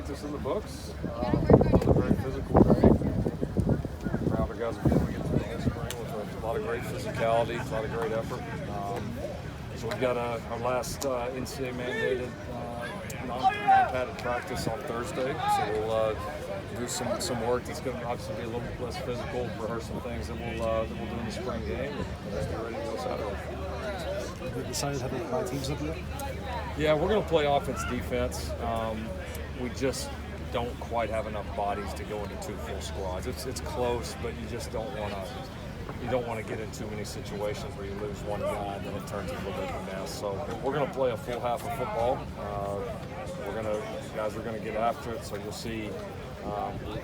practice in the books. Another very physical day. Proud of the guys are able to get through the spring with a lot of great physicality, a lot of great effort. So we've got our last NCAA mandated non-padded practice on Thursday. So we'll do some work that's going to obviously be a little less physical, rehearse some things that we'll do in the spring game, and then be ready to go Saturday. Have you decided how to line teams up yet? Yeah, we're going to play offense, defense. We just don't quite have enough bodies to go into two full squads. It's close, but you just don't want to. You don't want to get in too many situations where you lose one guy and then it turns into a bit of a mess. So we're going to play a full half of football. Guys are going to get after it. So you'll see.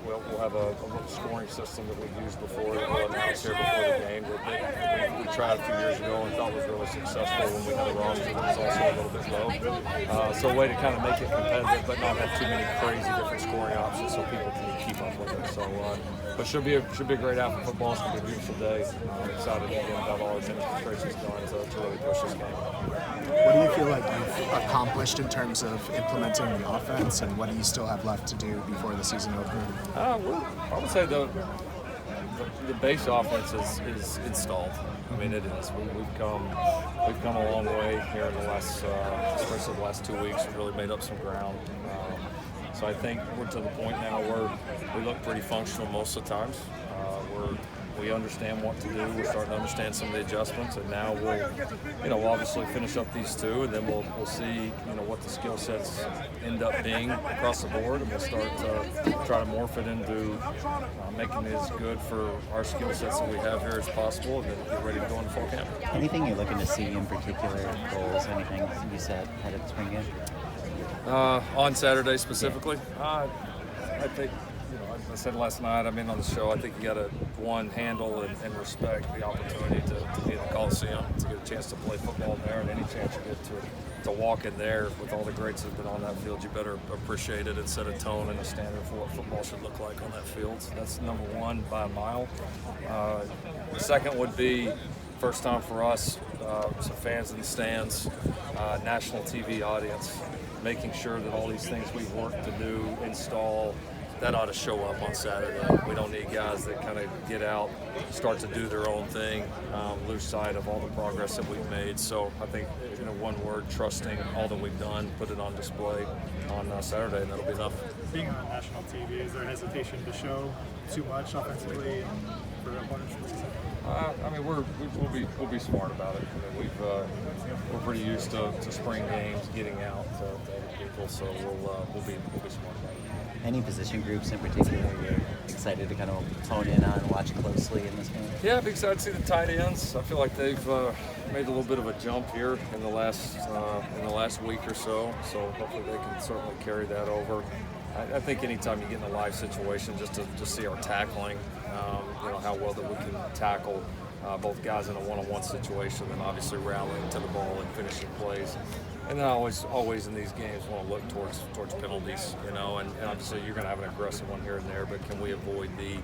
We'll have a little scoring system that we've used before that we'll announce here before the game. We tried a few years ago and thought was really successful when we had a roster that was also a little bit low. So a way to kind of make it competitive but not have too many crazy different scoring options so people can keep up with it. So, but should be a great half of football. It's going to be a beautiful day. I'm excited again about all our demonstrations going to really push this game. What do you feel like you've accomplished in terms of implementing the offense, and what do you still have left to do before the season opener? I would say the base offense is installed. I mean, it is. We've come a long way here in the last, especially the last 2 weeks. We've really made up some ground. So I think we're to the point now where we look pretty functional most of the times. We understand what to do. We're starting to understand some of the adjustments, and now we'll obviously finish up these two, and then we'll see, what the skill sets end up being across the board, and we'll start to try to morph it into making it as good for our skill sets that we have here as possible, and then get ready to go into fall camp. Anything you're looking to see in particular, goals, anything you set ahead of the spring game? On Saturday specifically, I think. I said last night, on the show, I think you got to, handle and respect the opportunity to be in the Coliseum, to get a chance to play football there, and any chance you get to walk in there with all the greats that have been on that field, you better appreciate it and set a tone and a standard for what football should look like on that field. So that's number one by a mile. The second would be first time for us, some fans in the stands, national TV audience, making sure that all these things we've worked to do, install, that ought to show up on Saturday. We don't need guys that kind of get out, start to do their own thing, lose sight of all the progress that we've made. So I think, one word, trusting all that we've done, put it on display on Saturday, and that'll be enough. Being on national TV, is there hesitation to show too much offensively for opponents this season? We'll be smart about it. We're pretty used to spring games, getting out to other people, so we'll be smart about it. Any position groups in particular you're excited to kind of hone in on and watch closely in this game? Yeah, I'm excited to see the tight ends. I feel like they've made a little bit of a jump here in the last week or so. So hopefully they can certainly carry that over. I think anytime you get in a live situation, just to see our tackling, how well that we can tackle both guys in a one-on-one situation, and obviously rallying to the ball and finishing plays. And then I always in these games want to look towards penalties, and obviously you're going to have an aggressive one here and there, but can we avoid the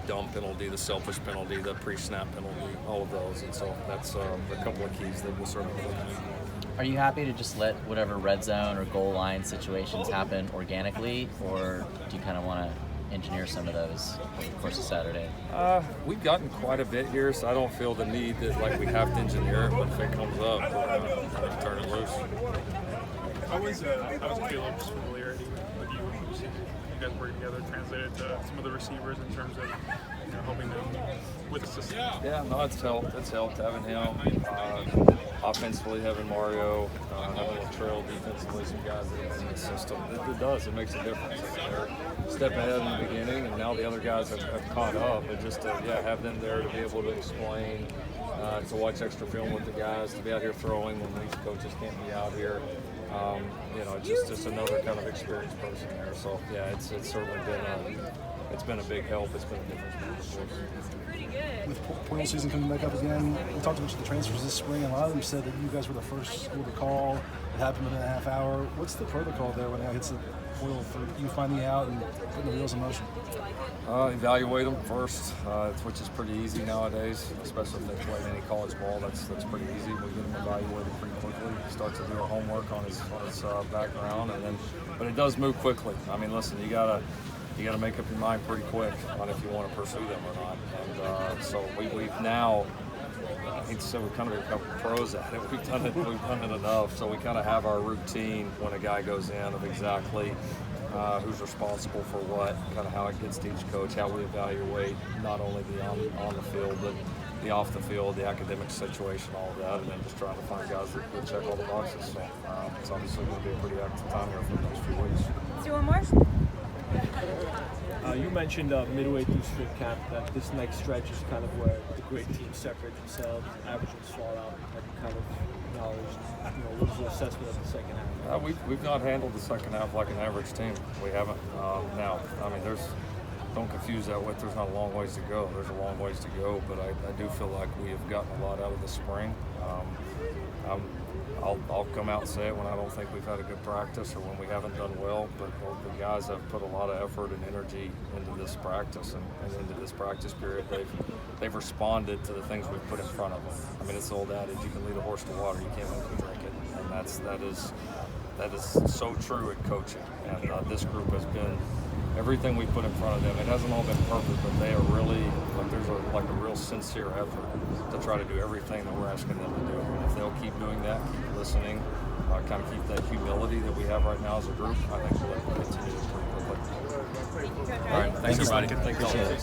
dumb penalty, the selfish penalty, the pre-snap penalty, all of those? And so that's a couple of keys that we'll certainly look at. Are you happy to just let whatever red zone or goal line situations happen organically, or do you kind of want to engineer some of those over the course of Saturday? We've gotten quite a bit here, so I don't feel the need that we have to engineer it, but if it comes up, we're going to turn it loose. How was Caleb's familiarity with you? You guys working together, translated to some of the receivers in terms of helping them with the system? Yeah, no, it's helped having him. Offensively, having Mario, having Latrell defensively, some guys that are in the system. It does. It makes a difference. They're a step ahead in the beginning, and now the other guys have caught up. But just to have them there to be able to explain, to watch extra film with the guys, to be out here throwing when these coaches can't be out here. Just another kind of experienced person there. So yeah, it's certainly been a big help. It's been a difference for us. With portal season coming back up again, we talked about the transfers this spring, and a lot of them said that you guys were the first school to call. It happened within a half hour. What's the protocol there when it hits the oil for you finding out and putting the wheels in motion? Evaluate them first, which is pretty easy nowadays, especially if they play any college ball. That's pretty easy. We get them evaluated pretty quickly. Start to do our homework on his background, and then, but it does move quickly. I mean, listen, you gotta make up your mind pretty quick on if you want to pursue them or not. And so we've now, I hate to say, we've kind of become pros at it. We've done it enough. So we kind of have our routine when a guy goes in of exactly who's responsible for what, kind of how it gets to each coach, how we evaluate not only the on the field, but the off the field, the academic situation, all of that, and then just trying to find guys that check all the boxes. So it's obviously going to be a pretty active time here for the next few weeks. Let's do one more. You mentioned midway through spring camp that this next stretch is kind of where the great teams separate themselves, averages fall out. Have you kind of acknowledged, what is your assessment of the second half? We've not handled the second half like an average team. We haven't. Now, I mean, don't confuse that with there's not a long ways to go. There's a long ways to go, but I do feel like we have gotten a lot out of the spring. I'll come out and say it when I don't think we've had a good practice or when we haven't done well, but the guys have put a lot of effort and energy into this practice and into this practice period. They've responded to the things we've put in front of them. I mean, it's the old adage, you can lead a horse to water, you can't make them drink it. And that is so true at coaching. And this group has been everything we put in front of them. It hasn't all been perfect, but they are really, there's a real sincere effort to try to do everything that we're asking them to do. And if they'll keep doing that, keep listening, kind of keep that humility that we have right now as a group, I think we'll continue to improve quickly. All right, thanks everybody. Thank you all.